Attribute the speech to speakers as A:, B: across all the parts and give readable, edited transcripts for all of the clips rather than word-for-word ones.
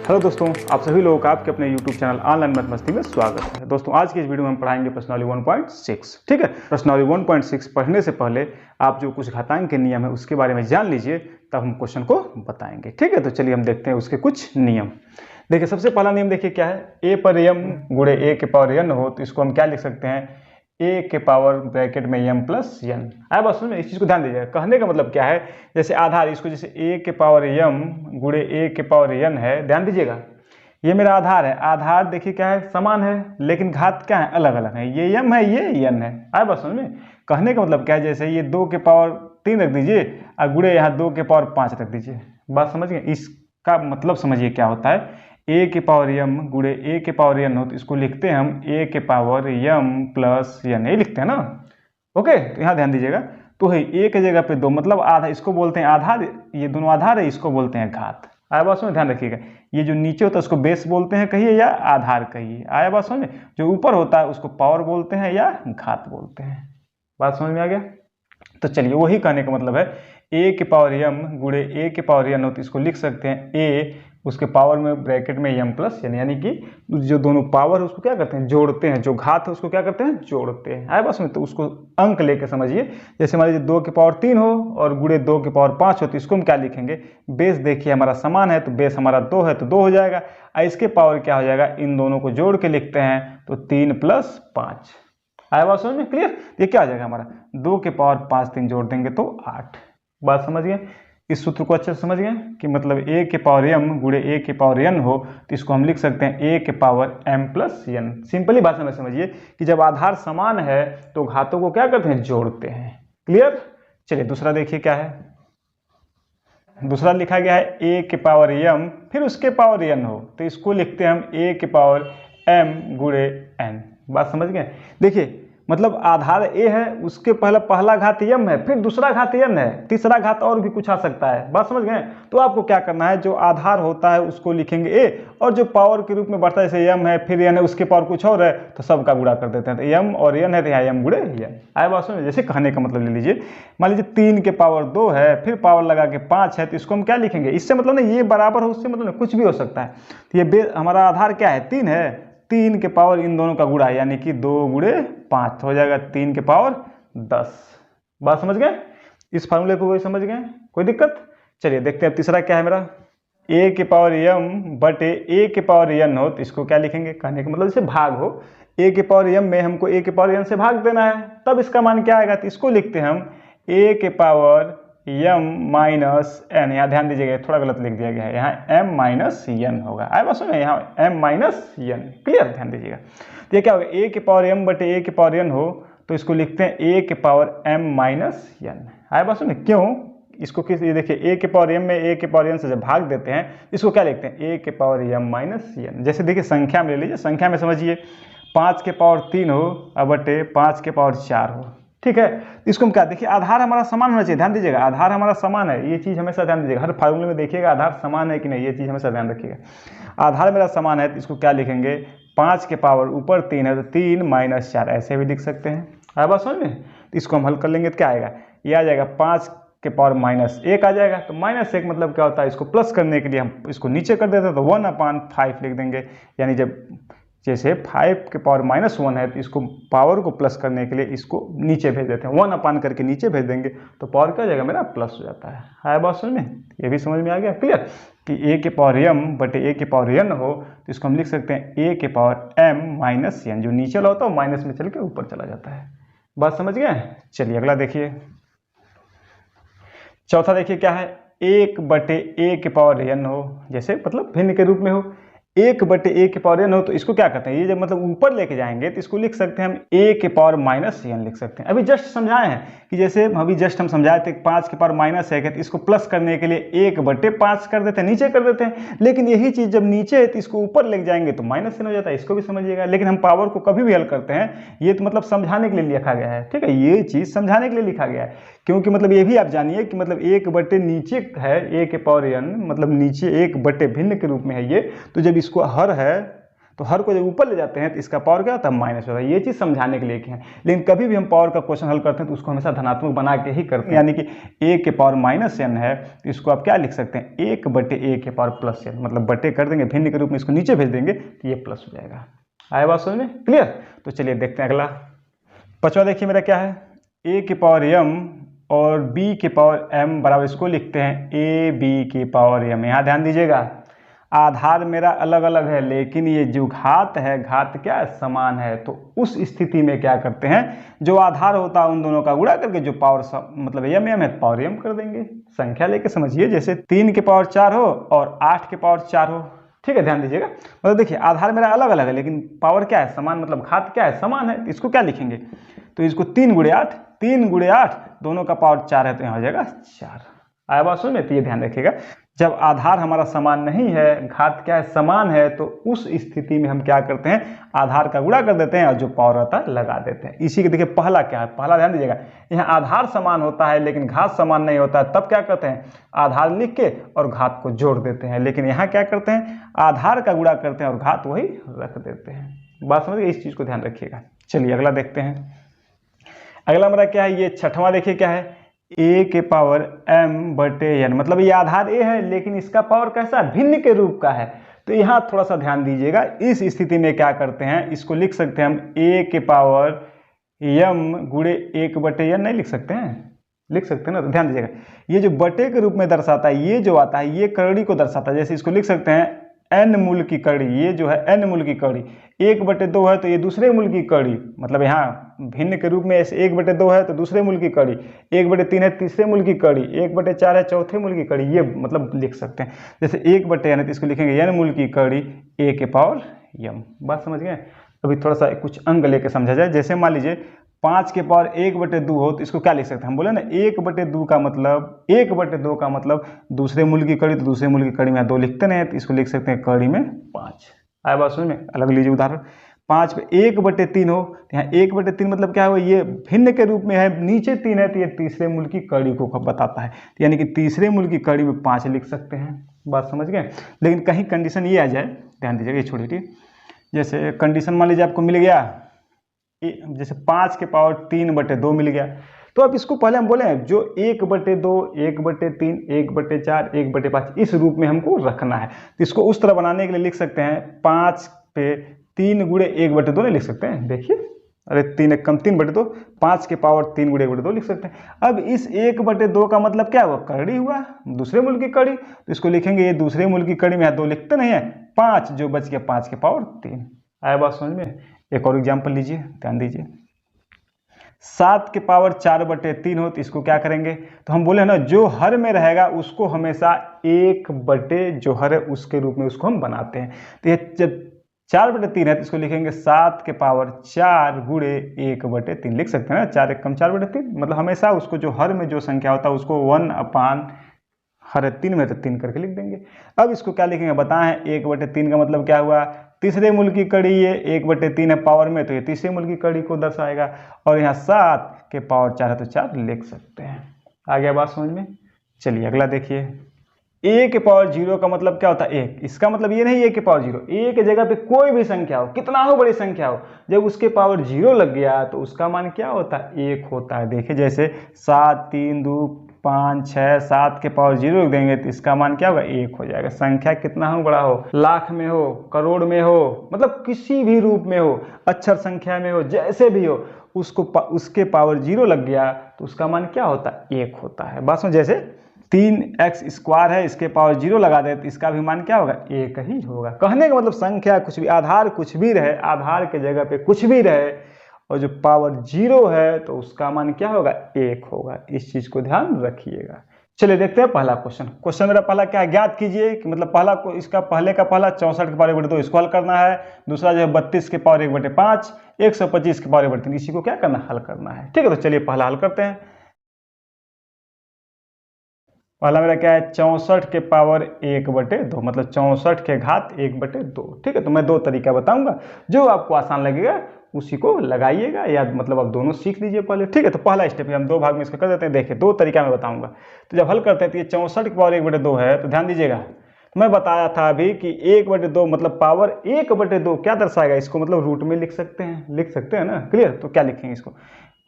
A: Hello दोस्तों, आप सभी लोगों का आपके अपने YouTube चैनल ऑनलाइन मैथ मस्ती में स्वागत है। दोस्तों आज की इस वीडियो में हम पढ़ाएंगे प्रश्नावली 1.6। ठीक है, प्रश्नावली 1.6 पढ़ने से पहले आप जो कुछ घातांक के नियम है उसके बारे में जान लीजिए, तब हम क्वेश्चन को बताएंगे। ठीक है, तो चलिए हम देखते हैं उसके कुछ नियम। देखिए सबसे पहला नियम देखिए क्या है, ए पर यम गुणे ए के पावर एन हो तो इसको हम क्या लिख सकते हैं, ए के पावर ब्रैकेट में यम प्लस एन। आया बात समझ में? इस चीज़ को ध्यान दीजिएगा। कहने का मतलब क्या है, जैसे आधार इसको जैसे ए के पावर यम गुणे ए के पावर एन है, ध्यान दीजिएगा। ये मेरा आधार है, आधार देखिए क्या है, समान है, लेकिन घात क्या है, अलग अलग है। ये यम है, ये एन है। आया बात समझ में? कहने का मतलब क्या है, जैसे ये 2 के पावर 3 रख दीजिए और गुणे यहाँ 2 के पावर 5 रख दीजिए। बात समझ गए? इसका मतलब समझिए क्या होता है, ए के पावर यम गुणे ए के पावर एन हो तो इसको लिखते हैं हम ए के पावर यम प्लस एन, ये लिखते हैं ना। ओके, तो यहाँ ध्यान दीजिएगा। तो है ए के जगह पे 2 मतलब आधा, इसको बोलते हैं आधार, ये दोनों आधार है, इसको बोलते हैं घात। आया बात समझ में? ध्यान रखिएगा। ये जो नीचे होता है उसको बेस बोलते हैं कहिए या आधार कहिए। आया बात समझ में? जो ऊपर होता है उसको पावर बोलते हैं या घात बोलते हैं। बात समझ में आ गया? तो चलिए वही कहने का मतलब है, ए के पावर यम गुणे ए के पावर एन हो तो इसको लिख सकते हैं ए उसके पावर में ब्रैकेट में यम प्लस एन, यानी कि जो दोनों पावर है उसको क्या करते हैं, जोड़ते हैं। जो घात है उसको क्या करते हैं, जोड़ते हैं। आया बस में? तो उसको अंक लेके समझिए। जैसे मान लीजिए 2 के पावर 3 हो और गुणे 2 के पावर 5 हो तो इसको हम क्या लिखेंगे, बेस देखिए हमारा समान है तो बेस हमारा 2 है तो 2 हो जाएगा, और इसके पावर क्या हो जाएगा, इन दोनों को जोड़ के लिखते हैं तो 3 प्लस 5। आया बात समझ में? क्लियर? ये क्या हो जाएगा हमारा, 2 के पावर 5 3 जोड़ देंगे तो 8। बात समझ गए? इस सूत्र को अच्छे से समझ गए कि मतलब ए के पावर एम गुणे ए के पावर एन हो तो इसको हम लिख सकते हैं ए के power m plus n. Simply भाषा में समझिए कि जब आधार समान है तो घातों को क्या करते हैं, जोड़ते हैं। क्लियर? चलिए दूसरा देखिए क्या है। दूसरा लिखा गया है ए के पावर एम फिर उसके पावर एन हो तो इसको लिखते हैं हम ए के पावर एम गुणे एन। बात समझ गए? देखिए मतलब आधार ए है, उसके पहला घात यम है, फिर दूसरा घात एन है, तीसरा घात और भी कुछ आ सकता है। बात समझ गए? तो आपको क्या करना है, जो आधार होता है उसको लिखेंगे ए, और जो पावर के रूप में बढ़ता है जैसे यम है फिर एन है उसके पावर कुछ और है तो सबका गुणा कर देते हैं। तो यम और एन है तो यहाँ यम गुणे एन। आया बात समझ? जैसे कहने का मतलब ले लीजिए, मान लीजिए 3 के पावर 2 है फिर पावर लगा के 5 है तो इसको हम क्या लिखेंगे, इससे मतलब नहीं ये बराबर हो, उससे मतलब कुछ भी हो सकता है। तो ये हमारा आधार क्या है, 3 है, 3 के पावर इन दोनों का गुणा यानी कि 2 गुणे 5 हो जाएगा 3 के पावर 10। बात समझ गए? इस फार्मूले को कोई समझ गए? कोई दिक्कत? चलिए देखते हैं अब तीसरा क्या है मेरा, ए के पावर यम बटे ए के पावर एन हो तो इसको क्या लिखेंगे, कहने का मतलब जैसे भाग हो, ए के पावर यम में हमको ए के पावर एन से भाग देना है, तब इसका मान क्या आएगा, तो इसको लिखते हैं हम ए के पावर यम माइनस एन। यहाँ ध्यान दीजिएगा थोड़ा गलत लिख दिया गया है, यहाँ एम माइनस एन होगा। आया बस में, यहाँ एम माइनस एन। क्लियर? ध्यान दीजिएगा। तो ये क्या होगा, ए के पावर एम बटे ए के पावर एन हो तो इसको लिखते हैं ए के पावर एम माइनस एन। आया बस में? क्यों? इसको किस, ये देखिए ए के पावर एम में ए के पावर एन से जब भाग देते हैं इसको क्या लिखते हैं, ए के पावर एम माइनस एन। जैसे देखिए संख्या में ले लीजिए, संख्या में समझिए 5 के पावर 3 हो और बटे 5 के पावर 4 हो। ठीक है, इसको हम क्या, देखिए आधार हमारा समान होना चाहिए। ध्यान दीजिएगा, आधार हमारा समान है, ये चीज़ हमेशा ध्यान दीजिएगा। हर फार्मूले में देखिएगा आधार समान है कि नहीं, ये चीज़ हमेशा ध्यान रखिएगा। आधार मेरा समान है तो इसको क्या लिखेंगे, 5 के पावर ऊपर 3 है तो 3 माइनस 4 ऐसे भी लिख सकते हैं। आया बात समझ में? तो इसको हम हल कर लेंगे तो क्या आएगा, ये आ जाएगा 5 के पावर माइनस 1 आ जाएगा। तो माइनस 1 मतलब क्या होता है, इसको प्लस करने के लिए हम इसको नीचे कर देते हैं तो 1/5 लिख देंगे, यानी जब जैसे 5 के पावर -1 है तो इसको पावर को प्लस करने के लिए इसको नीचे भेज देते हैं, 1/, करके नीचे भेज देंगे तो पावर क्या हो जाएगा मेरा, प्लस हो जाता है। आया बात समझ में? ये भी समझ में आ गया? क्लियर? कि ए के पावर एम बटे ए के पावर एन हो तो इसको हम लिख सकते हैं ए के पावर एम माइनस एन, जो नीचे वाला होता है माइनस में चल के ऊपर चला जाता है। बात समझ गए? चलिए अगला देखिए, चौथा देखिए क्या है, 1 बटे ए के पावर एन हो, जैसे मतलब भिन्न के रूप में हो, 1 बटे ए के पावर एन हो तो इसको क्या करते हैं, ये जब मतलब ऊपर लेके जाएंगे तो इसको लिख सकते हैं हम ए के पावर माइनस एन लिख सकते हैं। अभी जस्ट समझाए हैं कि जैसे अभी जस्ट हम समझाए थे 5 के पावर माइनस है तो इसको प्लस करने के लिए 1 बटे 5 कर देते हैं, नीचे कर देते हैं। लेकिन यही चीज़ जब नीचे है तो इसको ऊपर लेके जाएंगे तो माइनस एन हो जाता है, इसको भी समझिएगा। लेकिन हम पावर को कभी भी हल करते हैं, ये तो मतलब समझाने के लिए लिखा गया है। ठीक है, ये चीज़ समझाने के लिए लिखा गया है, क्योंकि मतलब ये भी आप जानिए कि मतलब 1 बटे नीचे है ए के पावर एन, मतलब नीचे 1 बटे भिन्न के रूप में है ये, तो जब इसको हर है तो हर को जब ऊपर ले जाते हैं तो इसका पावर क्या होता है, माइनस होता है। ये चीज़ समझाने के लिए कि है, लेकिन कभी भी हम पावर का क्वेश्चन हल करते हैं तो उसको हमेशा धनात्मक बना के ही करते हैं। यानी कि a के पावर -n है तो इसको आप क्या लिख सकते हैं, 1/a के पावर +n, मतलब बटे कर देंगे, भिन्न के रूप में इसको नीचे भेज देंगे तो ये प्लस हो जाएगा। आया बात समझ में, क्लियर। तो चलिए देखते हैं अगला। पांचवा देखिए मेरा क्या है, a के पावर m और b के पावर m बराबर, इसको लिखते हैं ab की पावर m। यहाँ ध्यान दीजिएगा, आधार मेरा अलग अलग है लेकिन ये जो घात है, घात क्या है, समान है। तो उस स्थिति में क्या करते हैं, जो आधार होता है उन दोनों का गुणा करके जो पावर मतलब m है पावर m कर देंगे। संख्या लेके समझिए, जैसे 3 के पावर 4 हो और 8 के पावर 4 हो, ठीक है, ध्यान दीजिएगा। मतलब देखिए आधार मेरा अलग अलग है लेकिन पावर क्या है, समान, मतलब घात क्या है, समान है। इसको क्या लिखेंगे, तो इसको 3 × 8 दोनों का पावर 4 है तो यहाँ हो जाएगा 4। आया बात समझ में। तो ये ध्यान रखिएगा, जब आधार हमारा समान नहीं है, घात क्या है, समान है, तो उस स्थिति में हम क्या करते हैं, आधार का गुणा कर देते हैं और जो पावर आता है लगा देते हैं। इसी के देखिए पहला क्या है, पहला ध्यान दीजिएगा, यहाँ आधार समान होता है लेकिन घात समान नहीं होता है, तब क्या करते हैं, आधार लिख के और घात को जोड़ देते हैं। लेकिन यहाँ क्या करते हैं, आधार का गुणा करते हैं और घात वही रख देते हैं। बात समझिए, इस चीज़ को ध्यान रखिएगा। चलिए अगला देखते हैं। अगला मेरा क्या है, ये छठवां देखिए क्या है, a के पावर m/n, मतलब ये आधार a है लेकिन इसका पावर कैसा, भिन्न के रूप का है। तो यहाँ थोड़ा सा ध्यान दीजिएगा, इस स्थिति में क्या करते हैं, इसको लिख सकते हैं हम a के पावर m गुणे 1/n, नहीं लिख सकते हैं, लिख सकते हैं ना। तो ध्यान दीजिएगा, ये जो बटे के रूप में दर्शाता है, ये जो आता है ये कड़ी को दर्शाता है। जैसे इसको लिख सकते हैं n मूल की कड़ी, ये जो है n मूल की कड़ी, 1/2 है तो ये दूसरे मूल की कड़ी, मतलब यहाँ भिन्न के रूप में ऐसे 1/2 है तो दूसरे मूल की कड़ी, 1/3 है तीसरे मूल की कड़ी, 1/4 है चौथे मूल की कड़ी, ये मतलब लिख सकते हैं। जैसे 1/n है तो इसको लिखेंगे n मूल की कड़ी a के पावर m। बात समझ गए। अभी थोड़ा सा कुछ अंक लेके समझा जाए। जैसे मान लीजिए 5 के पावर 1/2 हो तो इसको क्या लिख सकते हैं, हम बोले ना 1/2 का मतलब 1/2 का मतलब दूसरे मूल की कड़ी, तो दूसरे मूल की कड़ी में 2 लिखते नहीं, तो इसको लिख सकते हैं कड़ी में 5। आया बात समझ में। अलग लीजिए उदाहरण, 5 पे 1/3 हो तो यहाँ 1/3 मतलब क्या हो, ये भिन्न के रूप में है, नीचे 3 है तो ये तीसरे मूल की कड़ी को बताता है, तो यानी कि तीसरे मूल की कड़ी में 5 लिख सकते हैं। बात समझ गए। लेकिन कहीं कंडीशन ये आ जाए, ध्यान दीजिएगा, ये छोटी, जैसे कंडीशन मान लीजिए आपको मिल गया, जैसे 5 के पावर 3/2 मिल गया, तो अब इसको पहले हम बोले जो 1/2, 1/3, 1/4, 1/5 इस रूप में हमको रखना है। तो इसको उस तरह बनाने के लिए लिख सकते हैं 5 पे 3 × 1/2 नहीं लिख सकते हैं, देखिए, अरे 3 × 3/2, 5 के पावर 3 × 1/2 लिख सकते हैं। अब इस 1/2 का मतलब क्या हुआ, कड़ी हुआ, दूसरे मूल की कड़ी, तो इसको लिखेंगे ये दूसरे मूल की कड़ी में 2 लिखते नहीं है, 5 जो बच गया 5 के पावर 3। आया बात समझ में। एक और एग्जाम्पल लीजिए, ध्यान दीजिए, 7 के पावर 4/3 हो तो इसको क्या करेंगे, तो हम बोले ना जो हर में रहेगा उसको हमेशा 1 जो हर है उसके रूप में उसको हम बनाते हैं। तो ये जब 4/3 है तो इसको लिखेंगे 7 के पावर 4 गुणे 1/3 लिख सकते हैं ना, 4 × 4/3, मतलब हमेशा उसको जो हर में जो संख्या होता है उसको 1/3 में तो 3 करके लिख देंगे। अब इसको क्या लिखेंगे बताएं, 1/3 का मतलब क्या हुआ, तीसरे मूल की कड़ी, ये 1/3 है पावर में तो ये तीसरे मूल की कड़ी को दर्शाएगा, और यहाँ 7 के पावर 4 है तो 4 लिख सकते हैं। आ गया बात समझ में। चलिए अगला देखिए, a के पावर 0 का मतलब क्या होता है, 1। इसका मतलब ये नहीं a के पावर 0, a के जगह पे कोई भी संख्या हो, कितना हो बड़ी संख्या हो, जब उसके पावर 0 लग गया तो उसका मान क्या होता है, 1 होता है। देखिए जैसे 7, 3, 2, 5, 6, 7 के पावर 0 रख देंगे तो इसका मान क्या होगा, 1 हो जाएगा। संख्या कितना हो बड़ा हो, लाख में हो, करोड़ में हो, मतलब किसी भी रूप में हो, अक्षर संख्या में हो, जैसे भी हो, उसको उसके पावर 0 लग गया तो उसका मान क्या होता है, 1 होता है। बात समझ, जैसे 3x² है, इसके पावर 0 लगा दे तो इसका भी मान क्या होगा, 1 ही होगा। कहने का मतलब संख्या कुछ भी, आधार कुछ भी रहे, आधार के जगह पे कुछ भी रहे, और जो पावर 0 है तो उसका मान क्या होगा, 1 होगा। इस चीज को ध्यान रखिएगा। चलिए देखते हैं पहला क्वेश्चन मेरा पहला क्या है, ज्ञात कीजिए कि मतलब पहला को इसका पहले का पहला 64 के पावर 1/2 इसको हल करना है, दूसरा जो है 32 के पावर 1/5, 125 के पावर 1/3, इसी को क्या करना, हल करना है। ठीक है, तो चलिए पहला हल करते हैं। पहला मेरा क्या है, 64 के पावर 1/2, मतलब 64 के घात 1/2। ठीक है, तो मैं 2 तरीका बताऊंगा, जो आपको आसान लगेगा उसी को लगाइएगा, या मतलब आप दोनों सीख लीजिए पहले। ठीक है, तो पहला स्टेप हम 2 भाग में इसका कर देते हैं। देखिए 2 तरीका मैं बताऊंगा। तो जब हल करते हैं तो ये 64 के पावर 1/2 है, तो ध्यान दीजिएगा, मैं बताया था अभी कि 1/2 मतलब पावर 1/2 क्या दर्शाएगा इसको, मतलब रूट में लिख सकते हैं ना। क्लियर, तो क्या लिखेंगे इसको,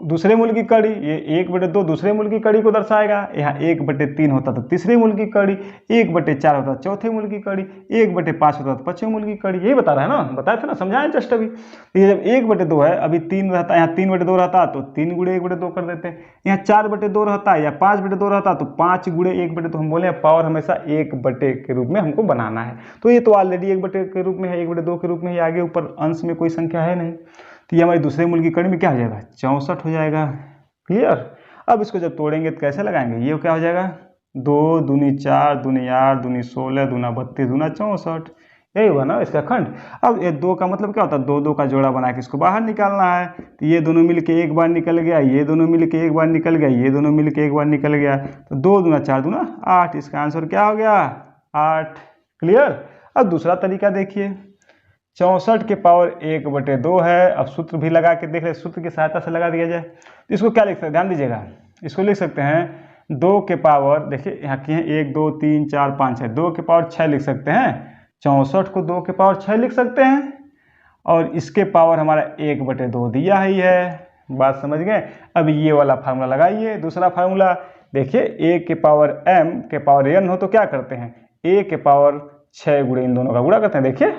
A: दूसरे मूल की कड़ी, ये 1/2 दूसरे मूल की कड़ी को दर्शाएगा। यहाँ 1/3 होता तो तीसरे मूल की कड़ी, 1/4 होता चौथे मूल की कड़ी, 1/5 होता तो पांचवें मूल की कड़ी। यही बता रहा है ना, बताया था ना, समझाएं जस्ट अभी। तो ये जब 1/2 है, अभी 3 रहता है, यहाँ 3/2 रहता तो 3 गुणे 1/2 कर देते हैं। यहाँ 4/2 रहता है या 5/2 रहता तो 5 गुणे 1/2। हम बोले पावर हमेशा 1/2 के रूप में हमको बनाना है। तो ये तो ऑलरेडी 1/2 के रूप में है, 1/2 के रूप में ही, आगे ऊपर अंश में कोई संख्या है नहीं, तो ये हमारी दूसरे मूल की कड़ी में क्या हो जाएगा, 64 हो जाएगा। क्लियर। अब इसको जब तोड़ेंगे तो कैसे लगाएंगे, ये क्या हो जाएगा, 2 दूनी 4 दूनी 8 दूनी 16 दूना 32 दूना 64, यही हुआ ना इसका खंड। अब ये 2 का मतलब क्या होता है, 2 2 का जोड़ा बना के इसको बाहर निकालना है। तो ये दोनों मिल के एक बार निकल गया, ये दोनों मिल के एक बार निकल गया, ये दोनों मिल के एक बार निकल गया, तो 2 दूना 4 दूना 8, इसका आंसर क्या हो गया, 8। क्लियर। अब दूसरा तरीका देखिए, 64 के पावर 1/2 है। अब सूत्र भी लगा के देख रहे, सूत्र की सहायता से लगा दिया जाए तो इसको क्या लिख सकते हैं, ध्यान दीजिएगा, इसको लिख सकते हैं 2 के पावर, देखिए यहाँ की है 1 2 3 4 5 है, 2 के पावर 6 लिख सकते हैं। 64 को 2 के पावर 6 लिख सकते हैं, और इसके पावर हमारा 1/2 दिया ही है। बात समझ गए। अब ये वाला फार्मूला लगाइए, दूसरा फार्मूला देखिए, a के पावर m के पावर n हो तो क्या करते हैं, a के पावर 6 गुणे इन दोनों का गुणा करते हैं। देखिए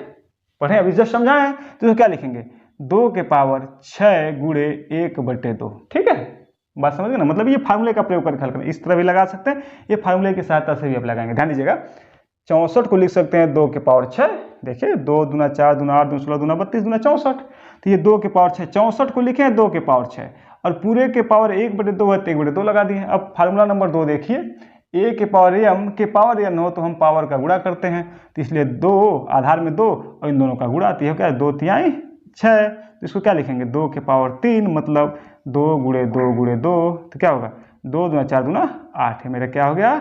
A: पढ़े, अभी जस्ट समझाएं, तो क्या लिखेंगे, 2 के पावर 6 गुणे 1/2। ठीक है, बात समझ गए ना, मतलब ये फार्मूले का प्रयोग करके हल करना, इस तरह भी लगा सकते हैं, ये फार्मूले की सहायता से भी आप लगाएंगे। ध्यान दीजिएगा, 64 को लिख सकते हैं 2 के पावर 6, देखिए 2 दूना 4 दूना 8 दूना 16 दूना 32 दूना 64, तो ये 2 के पावर 6, 64 को लिखे हैं 2 के पावर 6, और पूरे के पावर 1/2 है तो 1/2 लगा दिए। अब फार्मूला नंबर 2 देखिए, a के पावर m के पावर n हो तो हम पावर का गुणा करते हैं, तो इसलिए 2 आधार में 2 और इन दोनों का गुणा, तो यह क्या है, 2 तिहाई 6, तो इसको क्या लिखेंगे, 2 के पावर 3 मतलब 2 गुणे 2 गुणे 2, तो क्या होगा, 2 दूना 4 दूना 8 है, मेरा क्या हो गया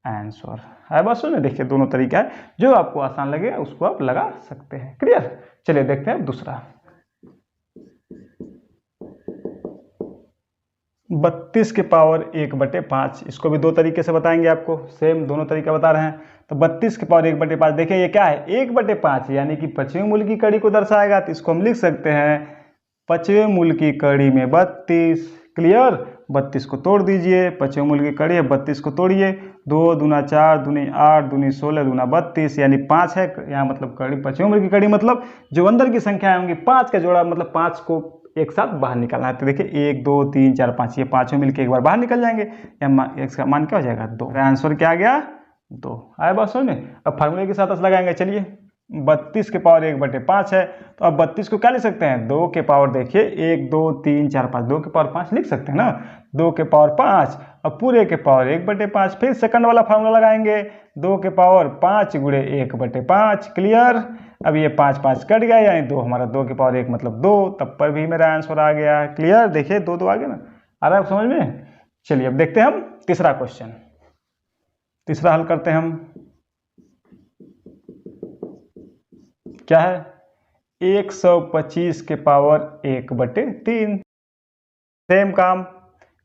A: आंसर है। बस सुनिए, देखिए दोनों तरीका है, जो आपको आसान लगे उसको आप लगा सकते हैं। क्लियर। चलिए देखते हैं दूसरा, 32 के पावर 1/5, इसको भी 2 तरीके से बताएंगे आपको, सेम दोनों तरीका बता रहे हैं। तो 32 के पावर 1/5, देखिए ये क्या है, 1/5 यानी कि 5वें मूल की कड़ी को दर्शाएगा, तो इसको हम लिख सकते हैं 5वें मूल की कड़ी में 32। क्लियर। 32 को तोड़ दीजिए, 5वें मूल की कड़ी है, 32 को तोड़िए, 2 दूना 4 दूनी 8 दूनी 16 दूना 32, यानी 5 है यहाँ, मतलब कड़ी 5वें मूल की कड़ी, मतलब जो अंदर की संख्या होंगी 5 का जोड़ा, मतलब 5 को एक साथ बाहर निकालना है। तो देखिए 1 2 3 4 5, ये पांचों मिलकर एक बार बाहर निकल जाएंगे, इसका मान क्या हो जाएगा, 2। आंसर क्या आ गया, 2। आया बात समझ में। अब फार्मूले के साथ लगाएंगे, चलिए 32 के पावर 1/5 है, तो अब 32 को क्या लिख सकते हैं, 2 के पावर, देखिए 1 2 3 4 5, 2 के पावर 5 लिख सकते हैं ना, 2 के पावर 5, अब पूरे के पावर 1/5, फिर सेकंड वाला फार्मूला लगाएंगे, 2 के पावर 5 गुणे 1/5। क्लियर। अब ये 5 5 कट गया, यानी 2, हमारा 2 के पावर 1 मतलब 2, तब पर भी मेरा आंसर आ गया। क्लियर। देखिए 2 2 आ गया ना, आ रहा है समझ में। चलिए अब देखते हैं हम तीसरा क्वेश्चन, तीसरा हल करते हैं हम। क्या है, 125 के पावर 1/3, सेम काम,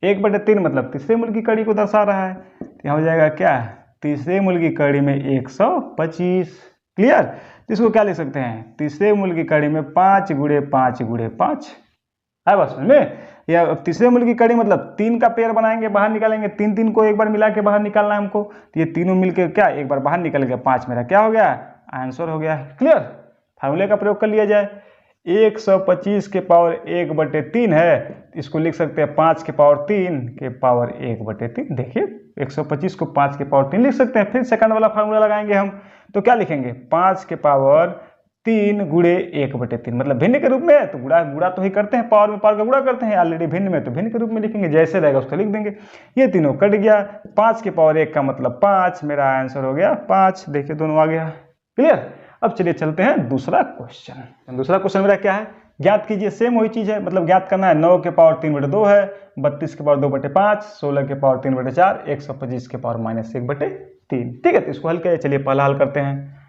A: 1/3 मतलब तीसरे मूल की कड़ी को दर्शा रहा है, तो यहाँ हो जाएगा क्या, तीसरे मूल की कड़ी में 125। क्लियर। तो इसको क्या लिख सकते हैं, तीसरे मूल की कड़ी में 5 गुणे 5 गुणे 5 है, बस समझ में। या तीसरे मूल की कड़ी मतलब 3 का पेयर बनाएंगे, बाहर निकालेंगे, 3 3 को एक बार मिला के बाहर निकालना है हमको, तो ये तीनों मिलकर क्या एक बार बाहर निकल गया, 5 मेरा क्या हो गया, आंसर हो गया। क्लियर। फार्मूले का प्रयोग कर लिया जाए, 125 के पावर 1/3 है, इसको लिख सकते हैं 5 के पावर 3 के पावर 1/3। देखिए 125 को 5 के पावर 3 लिख सकते हैं। फिर सेकंड वाला फार्मूला लगाएंगे हम, तो क्या लिखेंगे, 5 के पावर 3 गुणे 1/3, मतलब भिन्न के रूप में है तो गुणा तो ही करते हैं, पावर में पावर का गुणा करते हैं, ऑलरेडी भिन्न में तो भिन्न के रूप में लिखेंगे, जैसे रहेगा उसको लिख देंगे। ये तीनों कट गया, 5 के पावर 1 का मतलब 5, मेरा आंसर हो गया 5। देखिए दोनों आ गया। क्लियर। अब चलिए चलते हैं दूसरा क्वेश्चन। दूसरा क्वेश्चन मेरा क्या है, ज्ञात कीजिए, सेम वही चीज है, मतलब ज्ञात करना है, 9 के पावर 3/2 है, 32 के पावर 2/5, 16 के पावर 3/4, 125 के पावर -1/3। ठीक है, तो इसको हल किया। चलिए पहला हल करते हैं।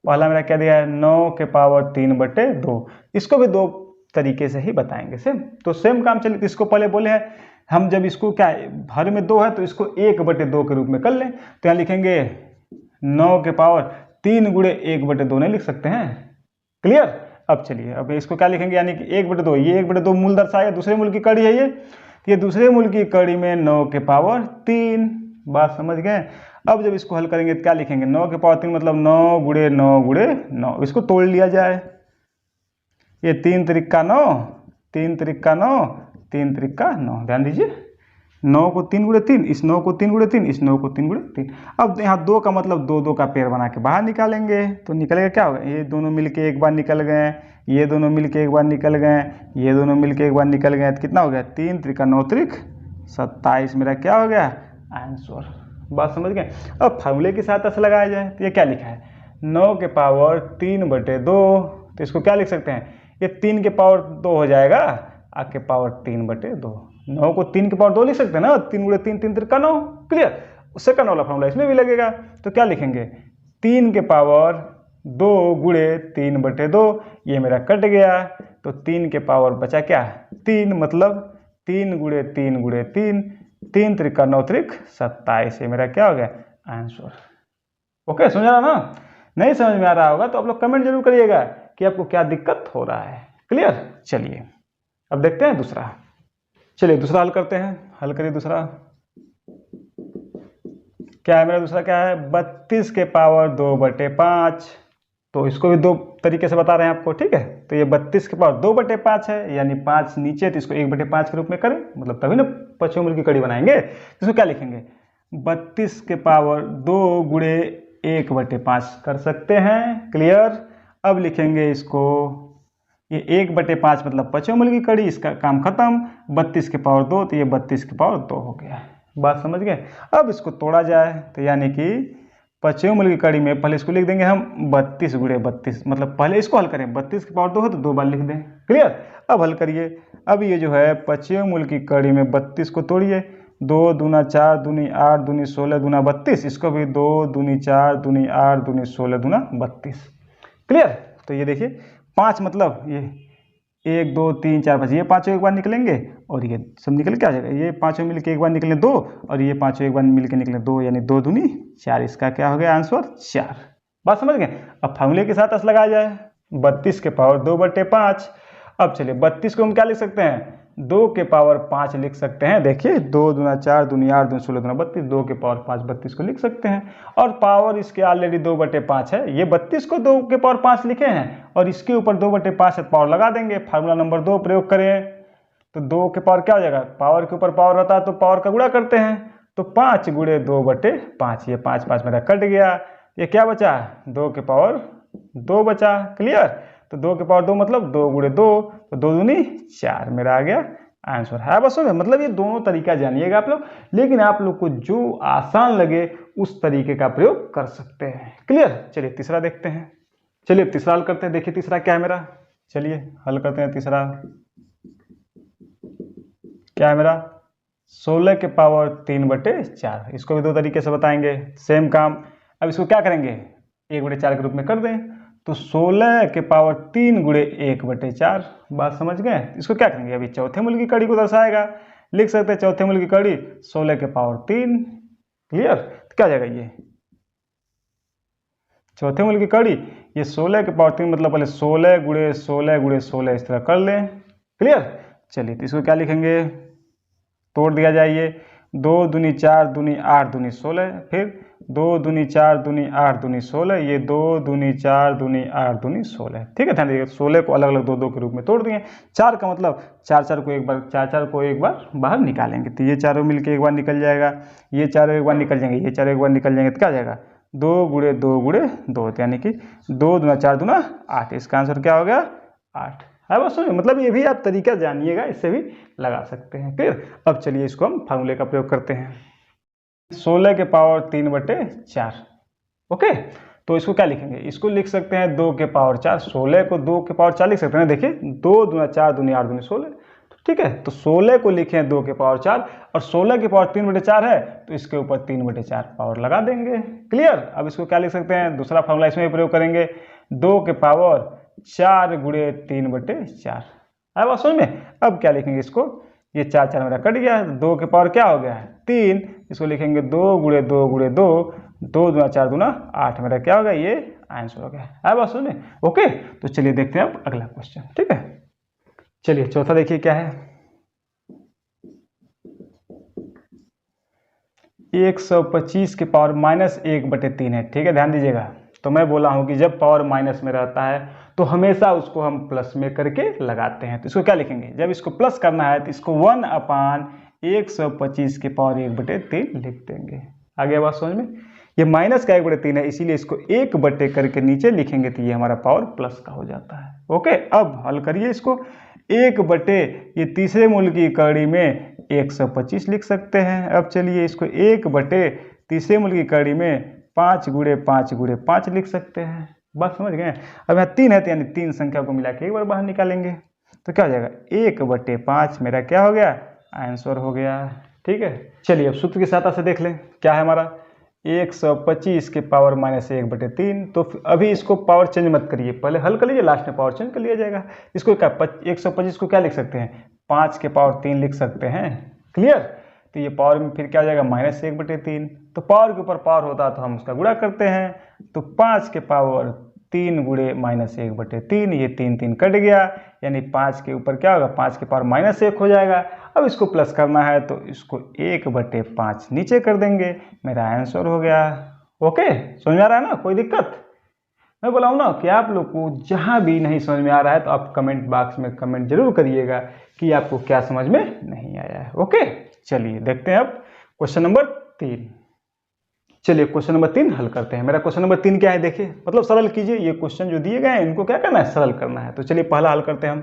A: पहला मेरा क्या दिया है, 9 के पावर 3/2, इसको भी 2 तरीके से ही बताएंगे सेम, तो सेम काम। चलिए इसको पहले बोले हैं हम जब इसको क्या हर में 2 है तो इसको 1/2 के रूप में कर लें, तो यहाँ लिखेंगे 9 के पावर 3 गुणे 1/2 नहीं लिख सकते हैं। क्लियर। अब चलिए अब इसको क्या लिखेंगे, यानी कि 1/2, ये 1/2 मूल दर्शाएगा, दूसरे मूल की कड़ी है ये दूसरे मूल की कड़ी में 9 के पावर 3। बात समझ गए। अब जब इसको हल करेंगे तो क्या लिखेंगे, 9 के पावर 3 मतलब 9 गुणे 9 गुणे 9। इसको तोड़ लिया जाए, ये 3 त्रिका 9, 3 त्रिका 9, 3 त्रिका 9। ध्यान दीजिए, 9 को 3 गुणे 3, इस 9 को 3 गुणे 3, इस 9 को 3 गुणे 3। अब यहाँ 2 का मतलब 2 का पेड़ बना के बाहर निकालेंगे, तो निकलेगा क्या होगा, ये दोनों मिलके एक बार निकल गए, ये दोनों मिलके एक बार निकल गए, ये दोनों मिलके एक बार निकल गए, तो कितना हो गया, 3 त्रिका 9 त्रिक 27 मेरा क्या हो गया आंसर। बात समझ गए। अब फार्मूले की सहायता से लगाया जाए, तो ये क्या लिखा है, 9 के पावर 3/2, तो इसको क्या लिख सकते हैं, ये 3 के पावर 2 हो जाएगा, आ के पावर 3/2। 9 को 3 के पावर 2 लिख सकते हैं ना, 3 गुणे 3, 3 त्रिका 9। क्लियर। सेकंड वाला फॉर्मूला इसमें भी लगेगा, तो क्या लिखेंगे, 3 के पावर 2 गुणे 3/2, ये मेरा कट गया, तो 3 के पावर बचा क्या 3, मतलब 3 गुणे 3 गुणे 3, 3 त्रिका 9 त्रिक 27, ये मेरा क्या हो गया आंसर। ओके, समझ रहा ना। नहीं समझ में आ रहा होगा तो आप लोग कमेंट जरूर करिएगा कि आपको क्या दिक्कत हो रहा है। क्लियर। चलिए अब देखते हैं दूसरा। चलिए दूसरा हल करते हैं, हल करिए दूसरा। क्या है मेरा दूसरा, क्या है, 32 के पावर 2/5। तो इसको भी 2 तरीके से बता रहे हैं आपको, ठीक है। तो ये 32 के पावर 2/5 है, यानी 5 नीचे, तो इसको 1/5 के रूप में करें, मतलब तभी ना पश्चिम मूल की कड़ी बनाएंगे। इसको क्या लिखेंगे, 32 के पावर 2 गुणे 1/5 कर सकते हैं। क्लियर। अब लिखेंगे इसको, ये 1/5 मतलब पश्चिम मूल की कड़ी, इसका काम खत्म। 32 के पावर 2, तो ये 32 के पावर 2 हो गया। बात समझ गए। अब इसको तोड़ा जाए, तो यानी कि पश्चिम मूल की कड़ी में पहले इसको लिख देंगे हम 32 गुणे 32, मतलब पहले इसको हल करें, 32 के पावर 2 है तो 2 बार लिख दें। क्लियर। अब हल करिए। अब ये जो है पश्चिम मूल की कड़ी में 32 को तोड़िए, 2 दूना 4 दूनी 8 दूनी 16 दूना 32, इसको भी 2 दूनी 4 दूनी 8 दूनी 16 दूना 32। क्लियर। तो ये देखिए 5 मतलब ये 1 2 3 4 5, ये पाँचों एक बार निकलेंगे और ये सब निकल के आ जाएगा, ये पाँचों मिलके एक बार निकले 2 और ये पाँचों एक बार मिलके निकले 2, यानी 2 दूनी 4। इसका क्या हो गया आंसर 4। बात समझ गए। अब फार्मूले के साथ लगाया जाए, 32 के पावर 2/5। अब चलिए 32 को हम क्या लिख सकते हैं, 2 के पावर 5 लिख सकते हैं। देखिए 2 दूना 4 दूनी 8 दूनी 16 दूना 32, 2 के पावर 5 32 को लिख सकते हैं। और पावर इसके ऑलरेडी 2/5 है, ये 32 को 2 के पावर 5 लिखे हैं और इसके ऊपर 2/5 से पावर लगा देंगे। फार्मूला नंबर 2 प्रयोग करें तो 2 के पावर क्या हो जाएगा, पावर के ऊपर पावर रहता है तो पावर का गुणा करते हैं, तो 5 गुणे 2/5, ये 5 5 मेरा कट गया, ये क्या बचा 2 के पावर 2 बचा। क्लियर। तो 2 के पावर 2 मतलब 2 गुणे 2, तो 2 दूनी 4 मेरा आ गया आंसर है। बस में मतलब ये दोनों तरीका जानिएगा आप लोग, लेकिन आप लोग को जो आसान लगे उस तरीके का प्रयोग कर सकते हैं। क्लियर। चलिए तीसरा देखते हैं। चलिए तीसरा हल करते हैं। देखिए तीसरा क्या है मेरा, चलिए हल करते हैं। तीसरा क्या है मेरा, 16 के पावर 3/4। इसको भी 2 तरीके से बताएंगे, सेम काम। अब इसको क्या करेंगे, 1/4 के रूप में कर दें, तो 16 के पावर 3 गुणे 1/4। बात समझ गए। इसको क्या करेंगे, अभी चौथे मूल की कड़ी को दर्शाएगा, लिख सकते हैं चौथे मूल की कड़ी 16 के पावर 3। क्लियर। तो क्या जाएगा, ये चौथे मूल की कड़ी, ये 16 के पावर 3 मतलब पहले 16 गुणे 16 गुणे 16 इस तरह कर लें। क्लियर। चलिए तो इसको क्या लिखेंगे, तोड़ दिया जाइए, 2 दूनी 4 दूनी 8 दूनी 16, फिर 2 दूनी 4 दूनी 8 दूनी 16, ये 2 दूनी 4 दूनी 8 दूनी 16। ठीक है, ध्यान दीजिए 16 को अलग अलग 2 2 के रूप में तोड़ दिए। 4 का मतलब 4 4 को एक बार, 4 4 को एक बार बाहर निकालेंगे, तो ये चारों मिलके एक बार निकल जाएगा, ये चारों एक बार निकल जाएंगे, ये चारों एक बार निकल जाएंगे, तो क्या जाएगा 2 गुणे 2 गुणे 2, यानी कि 2 दूना 4 दूना 8। इसका आंसर क्या हो गया 8 है। बस मतलब ये भी आप तरीका जानिएगा, इससे भी लगा सकते हैं। फिर अब चलिए इसको हम फार्मूले का प्रयोग करते हैं, 16 के पावर 3/4। ओके, तो इसको क्या लिखेंगे, इसको लिख सकते हैं 2 के पावर 4। 16 को 2 के पावर 4 लिख सकते हैं, देखिए 2 दूना 4 दूनी 8 दूनी 16। ठीक है, तो 16 को लिखें 2 के पावर 4 और 16 के पावर 3/4 है, तो इसके ऊपर 3/4 पावर लगा देंगे। क्लियर। अब इसको क्या लिख सकते हैं, दूसरा फार्मूला इसमें भी प्रयोग करेंगे, 2 के पावर 4 गुणे 3/4 है। बात समझ में। अब क्या लिखेंगे इसको, ये 4 4 मेरा कट गया, 2 के पावर क्या हो गया है 3, इसको लिखेंगे 2 गुणे 2 गुणे 2, 2 दूना 4 दूना 8, मेरा क्या होगा ये आंसर हो गया। है बात सुने? ओके, तो चलिए देखते हैं अब अगला क्वेश्चन। ठीक है, चलिए चौथा देखिए क्या है। 125 के पावर -1/3 है। ठीक है, ध्यान दीजिएगा। तो मैं बोला हूं कि जब पावर माइनस में रहता है तो हमेशा उसको हम प्लस में करके लगाते हैं। तो इसको क्या लिखेंगे, जब इसको प्लस करना है तो इसको 1/125 के पावर 1/3 लिख देंगे। आगे बात समझ में? ये माइनस का 1/3 है, इसीलिए इसको 1 करके नीचे लिखेंगे तो ये हमारा पावर प्लस का हो जाता है। ओके, अब हल करिए इसको। 1 ये तीसरे मूल की कड़ी में 125 लिख सकते हैं। अब चलिए इसको 1 तीसरे मूल की कड़ी में 5 गुणे 5 गुणे 5 लिख सकते हैं। बात समझ गए? अब यहाँ 3 है तो यानी 3 संख्या को मिला के एक बार बाहर निकालेंगे तो क्या हो जाएगा 1/5 मेरा क्या हो गया आंसर हो गया। ठीक है, चलिए अब सूत्र की सहायता से देख लें क्या है हमारा 125 के पावर -1/3। तो अभी इसको पावर चेंज मत करिए, पहले हल कर लीजिए, लास्ट में पावर चेंज कर लिया जाएगा। इसको क्या 125 को क्या लिख सकते हैं 5 के पावर 3 लिख सकते हैं। क्लियर? तो ये पावर में फिर क्या हो जाएगा -1/3। तो पावर के ऊपर पावर होता तो हम उसका गुणा करते हैं। तो 5 के पावर 3 गुणे -1/3, ये 3 3 कट गया, यानी 5 के ऊपर क्या होगा 5 के पावर -1 हो जाएगा। अब इसको प्लस करना है तो इसको 1/5 नीचे कर देंगे, मेरा आंसर हो गया। ओके, समझ में आ रहा है ना? कोई दिक्कत? मैं बोला हूँ ना कि आप लोग को जहाँ भी नहीं समझ में आ रहा है तो आप कमेंट बॉक्स में कमेंट जरूर करिएगा कि आपको क्या समझ में नहीं आया है। ओके, चलिए देखते हैं अब क्वेश्चन नंबर 3। चलिए क्वेश्चन नंबर 3 हल करते हैं। मेरा क्वेश्चन नंबर 3 क्या है देखिए, मतलब सरल कीजिए। ये क्वेश्चन जो दिए गए हैं इनको क्या करना है सरल करना है। तो चलिए पहला हल करते हैं हम।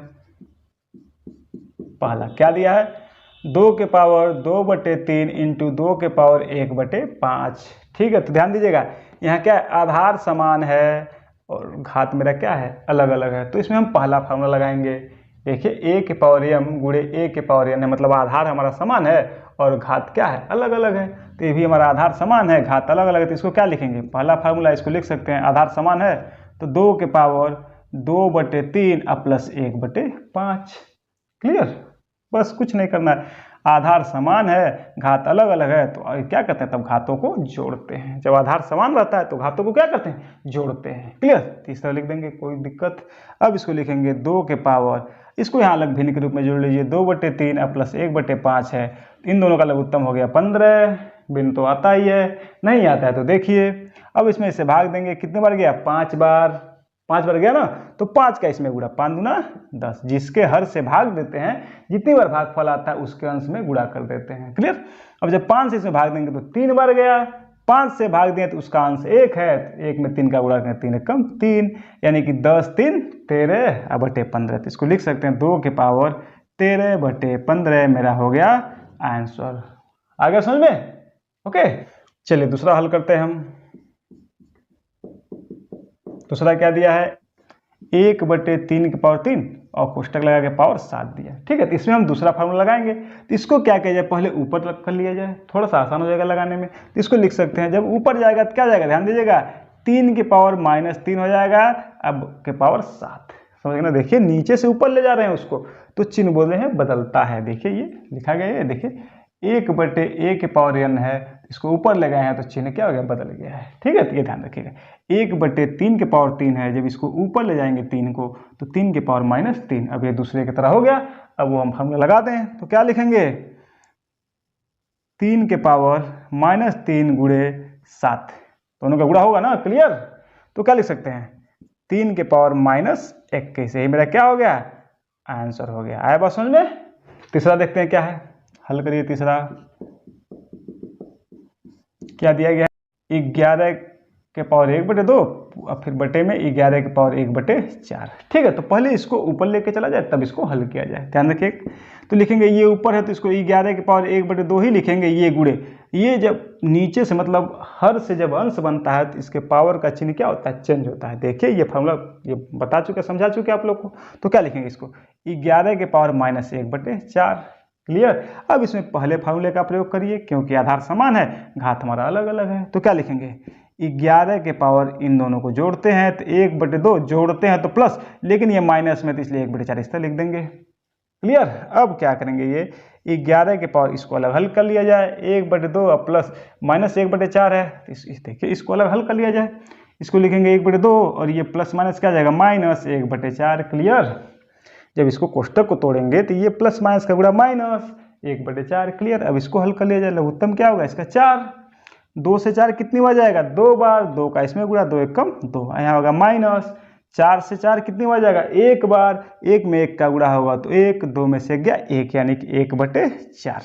A: पहला क्या दिया है 2 के पावर 2/3 इंटू 2 के पावर 1/5। ठीक है, तो ध्यान दीजिएगा यहाँ क्या है आधार समान है और घात मेरा क्या है अलग अलग है। तो इसमें हम पहला फार्मूला लगाएंगे। देखिए a के पावर m गुणे a के पावर n है, मतलब आधार हमारा समान है और घात क्या है अलग अलग है। तो ये भी हमारा आधार समान है घात अलग अलग है, तो इसको क्या लिखेंगे पहला फार्मूला इसको लिख सकते हैं आधार समान है तो 2 के पावर 2/3 प्लस 1/5। क्लियर? बस कुछ नहीं करना है, आधार समान है घात अलग अलग है तो क्या करते हैं तब घातों को जोड़ते हैं। जब आधार समान रहता है तो घातों को क्या करते हैं जोड़ते हैं। क्लियर? तीसरा लिख देंगे, कोई दिक्कत। अब इसको लिखेंगे 2 के पावर, इसको यहाँ अलग भिन्न के रूप में जोड़ लीजिए 2/3 प्लस 1/5 है, इन दोनों का लघुत्तम हो गया 15। भिन्न तो आता ही है, नहीं आता है तो देखिए अब इसमें इसे भाग देंगे, कितने बार गया 5 बार, 5 बार गया ना, तो 5 का इसमें गुणा 5 दूना 10, जिसके हर से भाग देते हैं जितनी बार भागफल आता है उसके अंश में गुणा कर देते हैं। क्लियर? अब जब 5 से इसमें भाग देंगे तो 3 बार गया, 5 से भाग दें तो उसका अंश 1 है, तो 1 में 3 का गुणा करें 3 कम 3, यानी कि 10 3 13/15। तो इसको लिख सकते हैं 2 के पावर 13/15 मेरा हो गया आंसर। आ गया समझ में? ओके, चलिए दूसरा हल करते हैं हम। दूसरा क्या दिया है 1/3 के पावर 3 और कोष्टक लगा के पावर 7 दिया। ठीक है, तो इसमें हम दूसरा फार्मूला लगाएंगे। तो इसको क्या किया जाए पहले ऊपर कर लिया जाए, थोड़ा सा आसान हो जाएगा लगाने में। तो इसको लिख सकते हैं जब ऊपर जाएगा तो क्या जाएगा ध्यान दीजिएगा 3 के पावर -3 हो जाएगा, अब के पावर 7। समझ ना? देखिए नीचे से ऊपर ले जा रहे हैं उसको तो चिन्ह बोल रहे हैं बदलता है। देखिए ये लिखा गया है, देखिए 1/a के पावर n है, इसको ऊपर ले गए हैं तो चिन्ह क्या हो गया बदल गया है। ठीक है, तो ये ध्यान रखिएगा 1/3 के पावर 3 है, जब इसको ऊपर ले जाएंगे 3 को तो 3 के पावर -3, अब ये दूसरे की तरह हो गया। अब वो हम फार्मूला लगा दें तो क्या लिखेंगे 3 के पावर -3 गुणे 7, दोनों का गुणा होगा ना। क्लियर? तो क्या लिख सकते हैं 3 के पावर -21, यही मेरा क्या हो गया आंसर हो गया। आया बात समझ में? तीसरा देखते हैं क्या है, हल करिए। तीसरा क्या दिया गया है 11 के पावर 1/2 और फिर बटे में 11 के पावर 1/4। ठीक है, तो पहले इसको ऊपर लेके चला जाए तब इसको हल किया जाए। ध्यान रखिए, तो लिखेंगे ये ऊपर है तो इसको 11 के पावर 1/2 ही लिखेंगे, ये गुणे ये जब नीचे से मतलब हर से जब अंश बनता है तो इसके पावर का चिन्ह क्या होता है चेंज होता है। देखिए ये फार्मूला ये बता चुके समझा चुके आप लोग को। तो क्या लिखेंगे इसको 11 के पावर -1/4। क्लियर? अब इसमें पहले फार्मूले का प्रयोग करिए क्योंकि आधार समान है घात हमारा अलग अलग है। तो क्या लिखेंगे 11 के पावर इन दोनों को जोड़ते हैं तो 1/2 जोड़ते हैं तो प्लस, लेकिन ये माइनस में तो इसलिए 1/4 इस तरह लिख देंगे। क्लियर। अब क्या करेंगे, ये 11 के पावर इसको अलग हल कर लिया जाए, 1/2 और प्लस माइनस 1/4 है, देखिए इसको अलग हल कर लिया जाए, इसको लिखेंगे 1/2 और ये प्लस माइनस क्या आ जाएगा माइनस 1/4। क्लियर। जब इसको कोष्टक को तोड़ेंगे तो ये प्लस माइनस का गुणा माइनस 1/4। क्लियर। अब इसको हल कर लिया जाए, लघुत्तम क्या होगा इसका 4, 2 से 4 कितनी बार जाएगा 2 बार, 2 का इसमें गुणा 2 1 कम 2, यहाँ होगा माइनस 4 से 4 कितनी बार जाएगा 1 बार, 1 में 1 का गुणा होगा तो 1, 2 में से गया 1 यानी कि 1/4,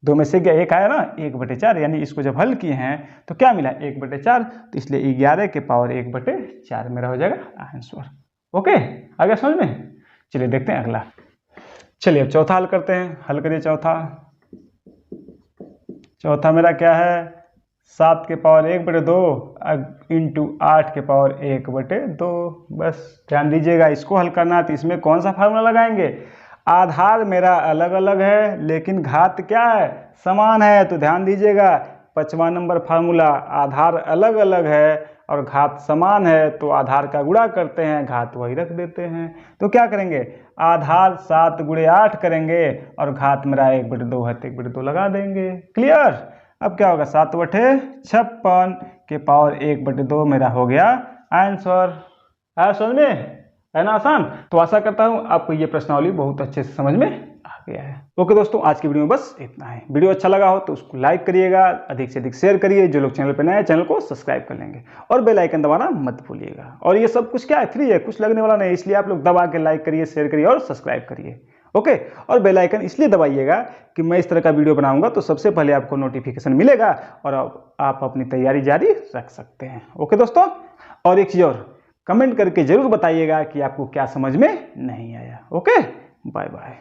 A: 2 में से गया 1 आया ना 1/4, यानी इसको जब हल किए हैं तो क्या मिला 1/4, तो इसलिए 11 के पावर 1/4 मेरा हो जाएगा आंसर। ओके, आ गया समझ में। चलिए देखते हैं अगला। चलिए अब चौथा हल करते हैं, हल करिए चौथा। चौथा मेरा क्या है 7 के पावर 1/2 इंटू 8 के पावर 1/2। बस ध्यान दीजिएगा, इसको हल करना है तो इसमें कौन सा फार्मूला लगाएंगे, आधार मेरा अलग अलग है लेकिन घात क्या है समान है, तो ध्यान दीजिएगा 5वां नंबर फार्मूला, आधार अलग अलग है और घात समान है तो आधार का गुणा करते हैं, घात वही रख देते हैं। तो क्या करेंगे, आधार 7 × 8 करेंगे और घात मेरा 1/2 है तो 1/2 लगा देंगे। क्लियर। अब क्या होगा 7/56 के पावर 1/2 मेरा हो गया आंसर। आया समझ में, है ना आसान। तो आशा करता हूं आपको ये प्रश्नावली बहुत अच्छे से समझ में आ गया है। ओके दोस्तों, आज की वीडियो में बस इतना है। वीडियो अच्छा लगा हो तो उसको लाइक करिएगा, अधिक से अधिक शेयर करिए, जो लोग चैनल पर नए हैं चैनल को सब्सक्राइब कर लेंगे और बेल आइकन दबाना मत भूलिएगा। और ये सब कुछ क्या है, फ्री है, कुछ लगने वाला नहीं, इसलिए आप लोग दबा के लाइक करिए, शेयर करिए और सब्सक्राइब करिए। ओके, और बेल आइकन इसलिए दबाइएगा कि मैं इस तरह का वीडियो बनाऊंगा तो सबसे पहले आपको नोटिफिकेशन मिलेगा और आप अपनी तैयारी जारी रख सकते हैं। ओके दोस्तों, और एक चीज़ और, कमेंट करके जरूर बताइएगा कि आपको क्या समझ में नहीं आया। Okay, bye bye.